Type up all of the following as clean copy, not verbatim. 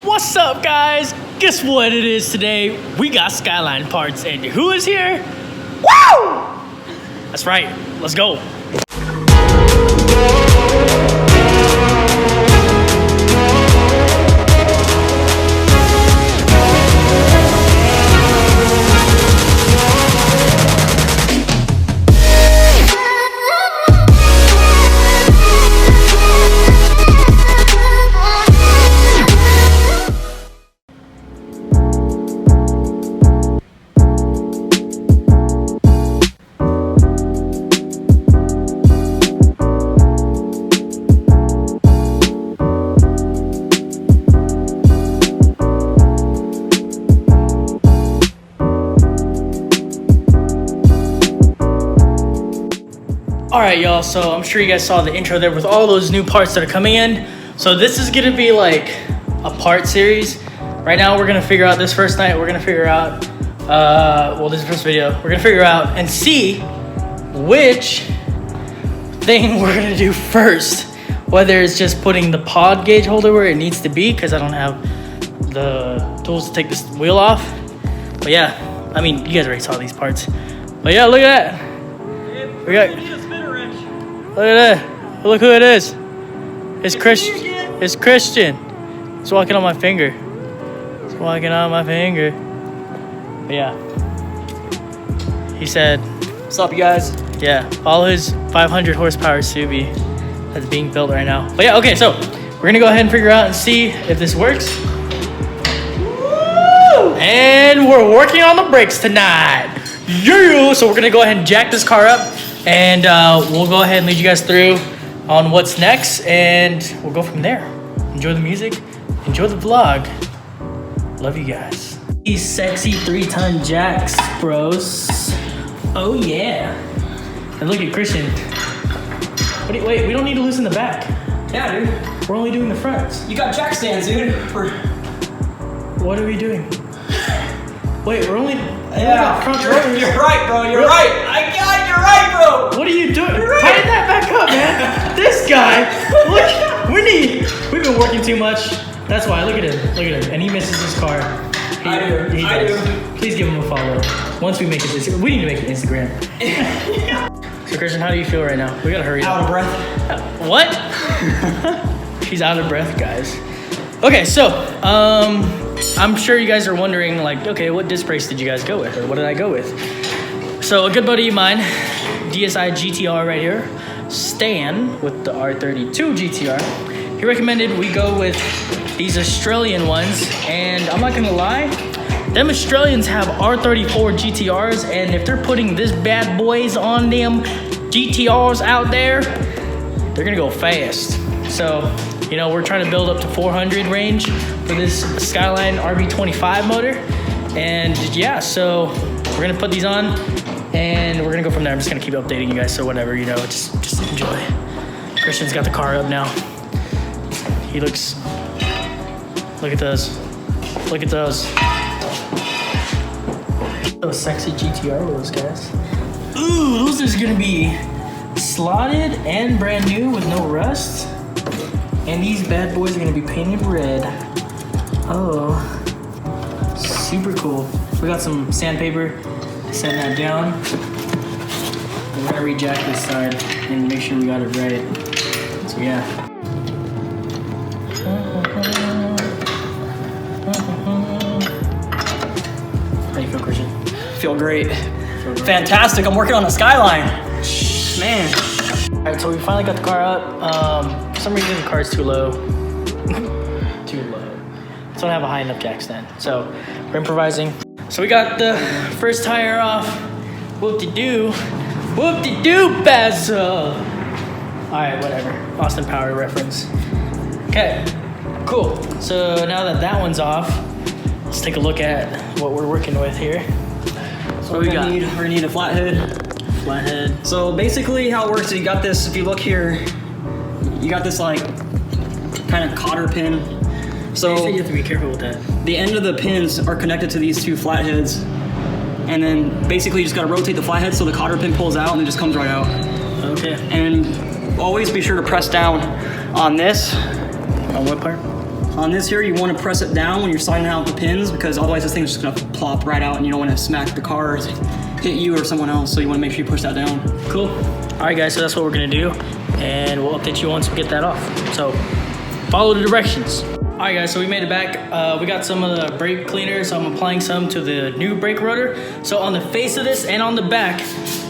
What's up, guys? Guess what it is today? We got Skyline parts, and who is here? Woo! That's right. Let's go. Alright, y'all, so I'm sure you guys saw the intro there with all those new parts that are coming in. So this is gonna be like a part series. Right now we're gonna figure out this first night, we're gonna figure out, this is the first video, we're gonna figure out and see which thing we're gonna do first. Whether it's just putting the pod gauge holder where it needs to be, because I don't have the tools to take this wheel off. But yeah, I mean, you guys already saw these parts. But yeah, look at that. We got... Look at that. Look who it is. It's Christian. It's Christian. He's walking on my finger. He's walking on my finger. But yeah. He said, what's up, you guys? Yeah, follow his 500 horsepower Subi that's being built right now. But yeah, okay, so we're going to go ahead and figure out and see if this works. Woo! And we're working on the brakes tonight. Yeah! So we're going to go ahead and jack this car up. And we'll go ahead and lead you guys through on what's next, and we'll go from there. Enjoy the music, enjoy the vlog. Love you guys. These sexy 3-ton jacks, bros. Oh yeah. And look at Christian. Wait, we don't need to loosen the back. Yeah, dude. We're only doing the fronts. You got jack stands, dude. What are we doing? Wait, we're only... Yeah, front you're right, bro. You're really? Right. You're right, bro. What are you doing? Right. Tighten that back up, man. This guy. Look, we've been working too much. That's why. Look at him. And he misses his car. I do. Please give him a follow. Once we make it, we need to make it Instagram. So Christian, how do you feel right now? We gotta hurry up. Out of breath. What? He's out of breath, guys. Okay, so I'm sure you guys are wondering, like, okay, what disc brakes did you guys go with, or what did I go with? So a good buddy of mine, DSI GTR right here, Stan with the R32 GTR, he recommended we go with these Australian ones, and I'm not gonna lie, them Australians have R34 GTRs, and if they're putting this bad boys on them GTRs out there, they're gonna go fast. So, you know, we're trying to build up to 400 range for this Skyline RB25 motor. And yeah, so we're gonna put these on and we're gonna go from there. I'm just gonna keep updating you guys, so whatever, you know, just enjoy. Christian's got the car up now. He looks, look at those. Look at those. Those sexy GTR wheels, guys. Ooh, those are gonna be slotted and brand new with no rust. And these bad boys are gonna be painted red. Oh, super cool. We got some sandpaper to sand that down. We're gonna rejack this side and make sure we got it right. So yeah. How you feel, Christian? Feel great. Fantastic. I'm working on the Skyline. Man. All right, so we finally got the car up. For some reason, the car's too low. Too low. So I don't have a high enough jack stand. So we're improvising. So we got the first tire off. Whoop-de-doo. Whoop-de-doo, Basil. All right, whatever. Austin Power reference. Okay, cool. So now that that one's off, let's take a look at what we're working with here. So we're gonna need a flathead. Flathead. So basically how it works is you got this, if you look here, you got this like kind of cotter pin. So you have to be careful with that. The end of the pins are connected to these two flatheads. And then basically you just gotta rotate the flathead so the cotter pin pulls out and it just comes right out. Okay. And always be sure to press down on this. On what part? On this here, you want to press it down when you're sliding out the pins, because otherwise this thing's just gonna plop right out and you don't want to smack the car, hit you or someone else, so you want to make sure you push that down. Cool. All right, guys, so that's what we're gonna do, and we'll update you once we get that off. So follow the directions. All right, guys, so we made it back. We got some of the brake cleaner, so I'm applying some to the new brake rotor. So on the face of this and on the back,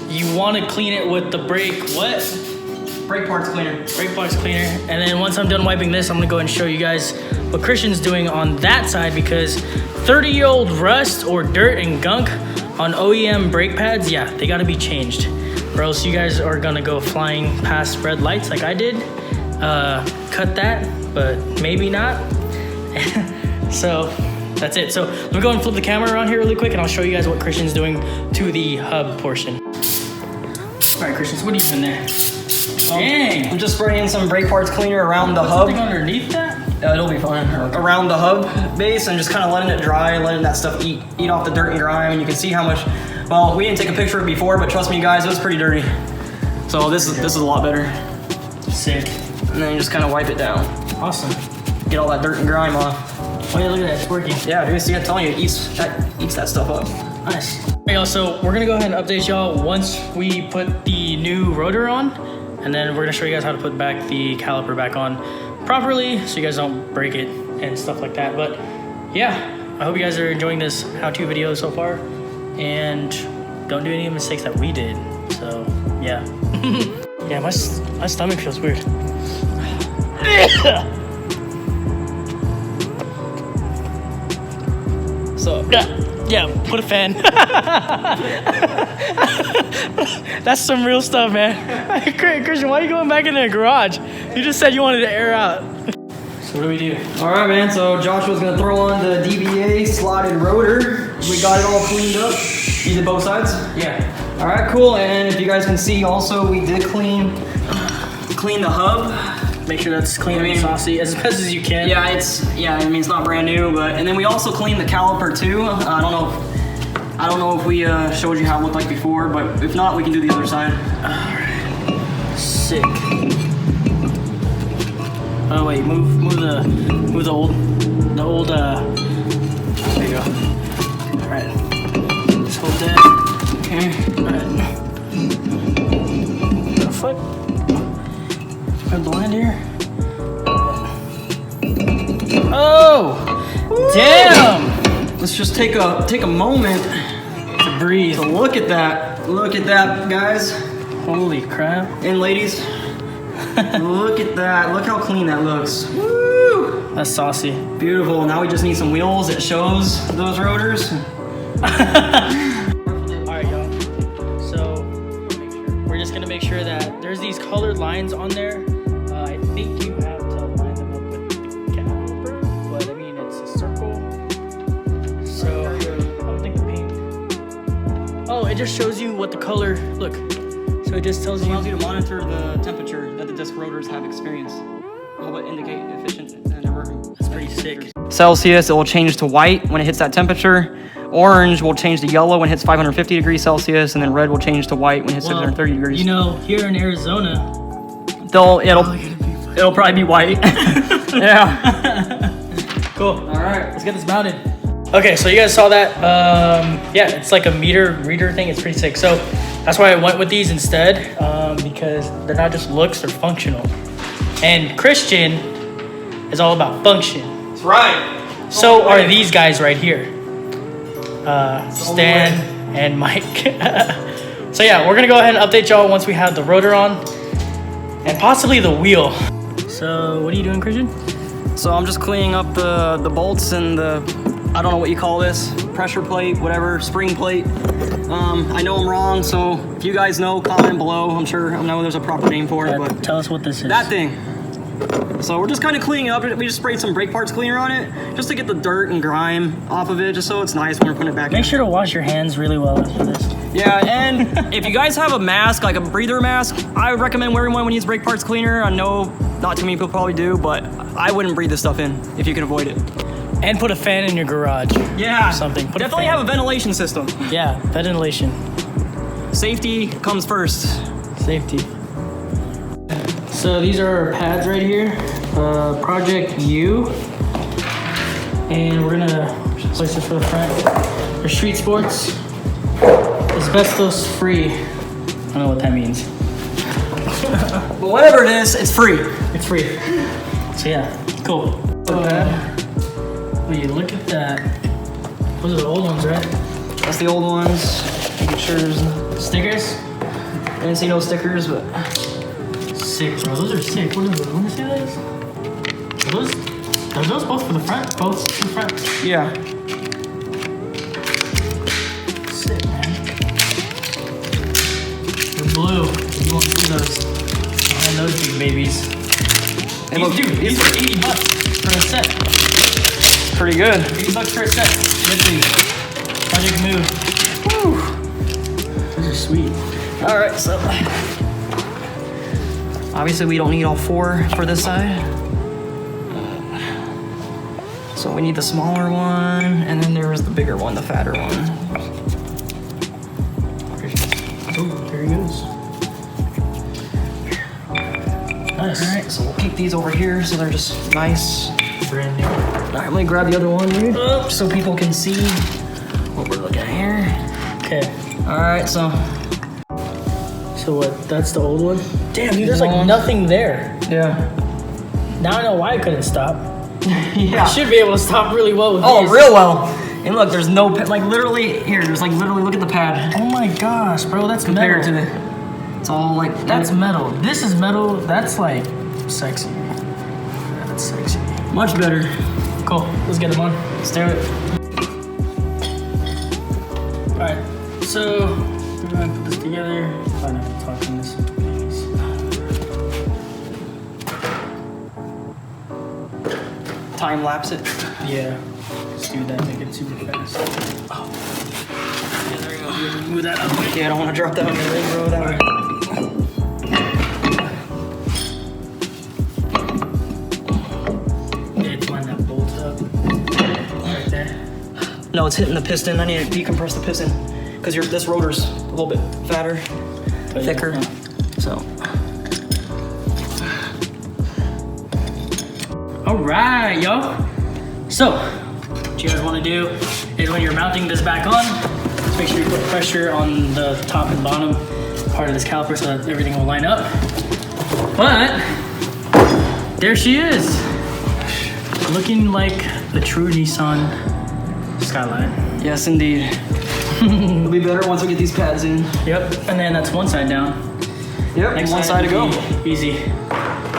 you want to clean it with the brake, what? Brake parts cleaner. Brake parts cleaner. And then once I'm done wiping this, I'm gonna go ahead and show you guys what Christian's doing on that side, because 30-year-old rust or dirt and gunk on OEM brake pads, yeah, they gotta be changed, or else you guys are gonna go flying past red lights like I did. Cut that, but maybe not. So that's it. So let me go and flip the camera around here really quick, and I'll show you guys what Christian's doing to the hub portion. All right, Christian, so what are you doing there? Dang! I'm just spraying some brake parts cleaner around the hub. Something underneath that? It'll be fine. Around the hub base, and just kind of letting it dry, letting that stuff eat off the dirt and grime. And you can see how much. Well, we didn't take a picture of it before, but trust me, guys, it was pretty dirty. So this is a lot better. Sick. And then you just kind of wipe it down. Awesome. Get all that dirt and grime off. Oh yeah, look at that, it's working. Yeah, dude, see, I'm telling you, it eats that stuff up. Nice. Hey, y'all, so we're gonna go ahead and update y'all once we put the new rotor on, and then we're gonna show you guys how to put back the caliper back on properly, so you guys don't break it and stuff like that. But yeah, I hope you guys are enjoying this how-to video so far, and don't do any mistakes that we did. So yeah. Yeah, my stomach feels weird. So yeah, put a fan. That's some real stuff, man. Christian, why are you going back in the garage? You just said you wanted to air out. So what do we do? All right, man, so Joshua's gonna throw on the DBA slotted rotor. We got it all cleaned up. You did both sides? Yeah. All right, cool, and if you guys can see also, we did clean the hub. Make sure that's clean and saucy as best as you can. Yeah, it's not brand new, and then we also cleaned the caliper too. I don't know if we showed you how it looked like before, but if not, we can do the other side. Alright. Sick. Oh wait, move the old there you go. Alright. Just hold that. Okay. Alright. The foot. I'm blind here. Oh! Damn! Let's just take a moment To breathe. to look at that. Look at that, guys Holy crap. and ladies. Look at that. Look how clean that looks. Woo! That's saucy. Beautiful. Now we just need some wheels that shows those rotors. Alright, y'all. So, we're just gonna make sure that there's these colored lines on there. I think you have to line them up with the caliper, but I mean, it's a circle. So, I don't think the paint. Oh, it just shows you what the color. Look. So it just tells It you. allows you to monitor the temperature that the disc rotors have experienced. It will indicate efficient and working. That's pretty sick. Celsius, it will change to white when it hits that temperature. Orange will change to yellow when it hits 550 degrees Celsius, and then red will change to white when it hits 630 degrees. You know, here in Arizona, It'll probably be white. Yeah. cool. All right, let's get this mounted. Okay, so you guys saw that. Yeah, it's like a meter reader thing. It's pretty sick. So that's why I went with these instead, because they're not just looks, they're functional. And Christian is all about function. That's right. So are these guys right here. Stan and Mike. So yeah, we're gonna go ahead and update y'all once we have the rotor on and possibly the wheel. So what are you doing, Christian? So I'm just cleaning up the bolts and the, I don't know what you call this, pressure plate, whatever, spring plate. I know I'm wrong, so if you guys know, comment below. I know there's a proper name for it, but Tell us what this is. that thing. So we're just kind of cleaning it up. We just sprayed some brake parts cleaner on it, just to get the dirt and grime off of it, just so it's nice when we're putting it back in. Make sure to wash your hands really well after this. Yeah, and if you guys have a mask, like a breather mask, I would recommend wearing one when you use brake parts cleaner. I know not too many people probably do, but I wouldn't breathe this stuff in if you can avoid it. And put a fan in your garage. Yeah, Or something. Put definitely a fan. have a ventilation system. Yeah, ventilation. Safety comes first. Safety. So these are our pads right here. Project U. And we're gonna place this for the front. For street sports, asbestos free. I don't know what that means. But whatever it is, it's free. It's free. So yeah, cool. Wait, look at that. Those are the old ones, right? That's the old ones. Making sure there's Stickers? I didn't see no stickers, but Sick, bro. Those are sick. What is it? Let me see those. Are those both for the front? Both for the front? yeah. Sick, man. They're blue. You won't see those. And those big babies. These are $80 for a set. Pretty good. $80 for a set. Literally. Project Move. Woo. Those are sweet. All right, so obviously we don't need all 4 for this side. So we need the smaller one, and then there is the bigger one, the fatter one. Oh, there he goes. Nice. All right, so we'll keep these over here so they're just nice. Brand new. All right, let me grab the other one, dude, so people can see what we're looking at here. Okay. All right, so what? That's the old one? Damn, dude, there's like Long. nothing there. yeah. Now I know why I couldn't stop. Yeah. I should be able to stop really well with these. Real well. And look, there's no like literally here. There's like literally look at the pad Oh my gosh, bro, that's compared to metal. the. It's all like That's metal. This is metal. That's like sexy. That's sexy. much better. Cool. Let's get them on. Let's do it. All right. So we're gonna put this together. Fine, I can talk in this. Time lapse it. Yeah. Let's do that. Make it super fast. Oh. Yeah, there we go. Move that up. Yeah, I don't want to drop that on the ring, bro. That way. No, it's hitting the piston. I need to decompress the piston because this rotor's a little bit fatter, thicker. So. All right, y'all. So, what you guys want to do is when you're mounting this back on, just make sure you put pressure on the top and bottom part of this caliper so that everything will line up. But there she is, looking like a true Nissan Skyline. Yes, indeed. It'll be better once we get these pads in. Yep, and then that's one side down. Yep, Next one side to go. Easy.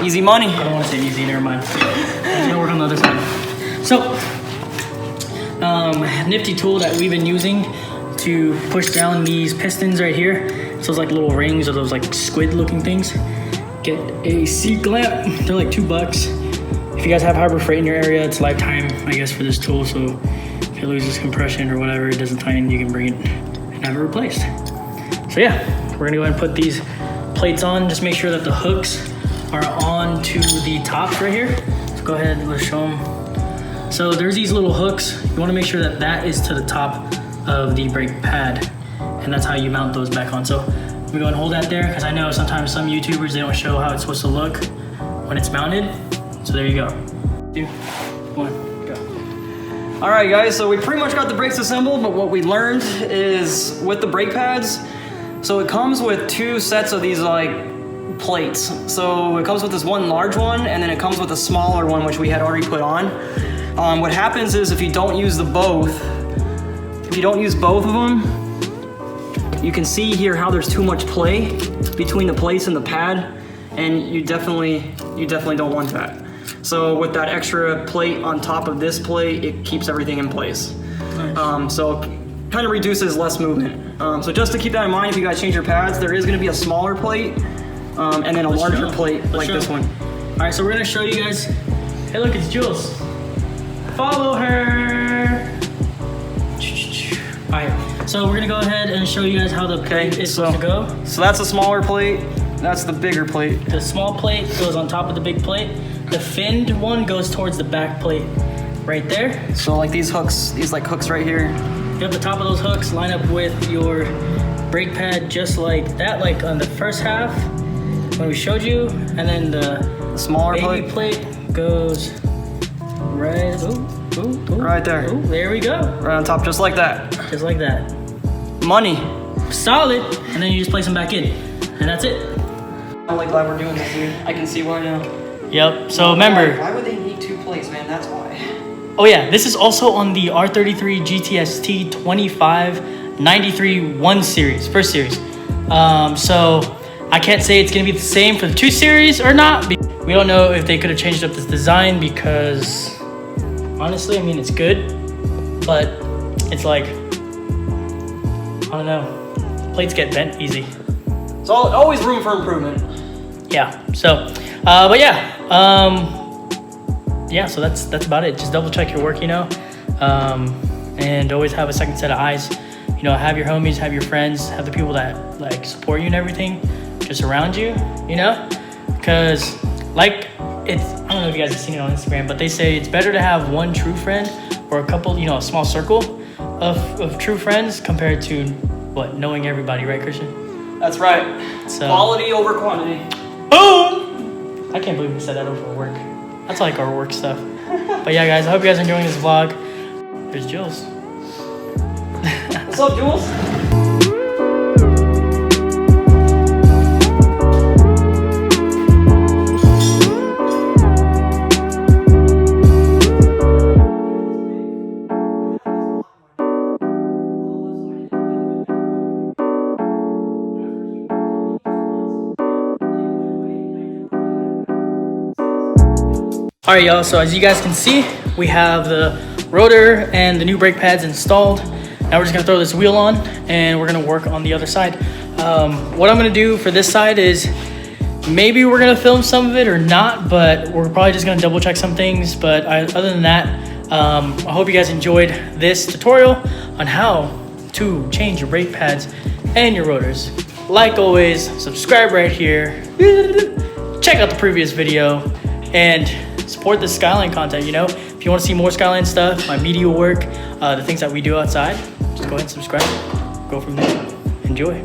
Easy money. I don't want to say easy, never mind. I'm gonna work on the other side. So, nifty tool that we've been using to push down these pistons right here. So it's like little rings or those like squid looking things. Get a seat clamp, they're like $2. If you guys have Harbor Freight in your area, it's lifetime, I guess, for this tool. So if it loses compression or whatever, it doesn't tighten, you can bring it and have it replaced. So yeah, we're gonna go ahead and put these plates on. Just make sure that the hooks are on to the tops right here. So go ahead and let's show them. So there's these little hooks. You wanna make sure that that is to the top of the brake pad. And that's how you mount those back on. So let me go and hold that there because I know sometimes some YouTubers, they don't show how it's supposed to look when it's mounted. So there you go. 2, 1, go. All right, guys, so we pretty much got the brakes assembled, but what we learned is with the brake pads, so it comes with 2 sets of these like plates. So it comes with this one large one, and then it comes with a smaller one, which we had already put on. What happens is if you don't use both of them, you can see here how there's too much play between the plates and the pad, and you definitely don't want that. So with that extra plate on top of this plate, it keeps everything in place. Nice. So kind of reduces less movement. So just to keep that in mind, if you guys change your pads, there is going to be a smaller plate and then a larger plate like this one. All right, so we're gonna show you guys. Hey, look, it's Jules. Follow her. All right, so we're gonna go ahead and show you guys how the plate is supposed to go. So that's a smaller plate. That's the bigger plate. The small plate goes on top of the big plate. The finned one goes towards the back plate right there. So like these hooks, these like hooks right here. You have the top of those hooks line up with your brake pad just like that, like on the first half when we showed you. And then the smaller baby plate goes right, Ooh, ooh, right there. Ooh, there we go. Right on top, just like that. Just like that. Money. Solid. And then you just place them back in. And that's it. I'm really glad we're doing this, dude. I can see why now. Yep. So remember. Why would they need 2 plates, man? That's why. Oh yeah, this is also on the R33 GTST 2593 1 series, first series. So I can't say it's gonna be the same for the 2 series or not. We don't know if they could have changed up this design because honestly, I mean, it's good, but it's like, I don't know, plates get bent easy. It's always room for improvement. Yeah, so, but yeah, yeah, so that's about it. Just double check your work, you know, and always have a second set of eyes. You know, have your homies, have your friends, have the people that like support you and everything just around you, you know, because like I don't know if you guys have seen it on Instagram, but they say it's better to have one true friend or a couple, you know, a small circle of true friends compared to what, knowing everybody, right, Christian? That's right. So, quality over quantity. Boom! I can't believe we said that over work. That's like our work stuff. But yeah, guys, I hope you guys are enjoying this vlog. There's Jules. What's up, Jules? All right, y'all, so as you guys can see, we have the rotor and the new brake pads installed. Now we're just gonna throw this wheel on and we're gonna work on the other side. What I'm gonna do for this side is maybe we're gonna film some of it or not, but we're probably just gonna double check some things. But other than that, I hope you guys enjoyed this tutorial on how to change your brake pads and your rotors. Like always, subscribe right here, check out the previous video, and support the Skyline content, you know? If you want to see more Skyline stuff, my media work, the things that we do outside, just go ahead and subscribe. Go from there. Enjoy.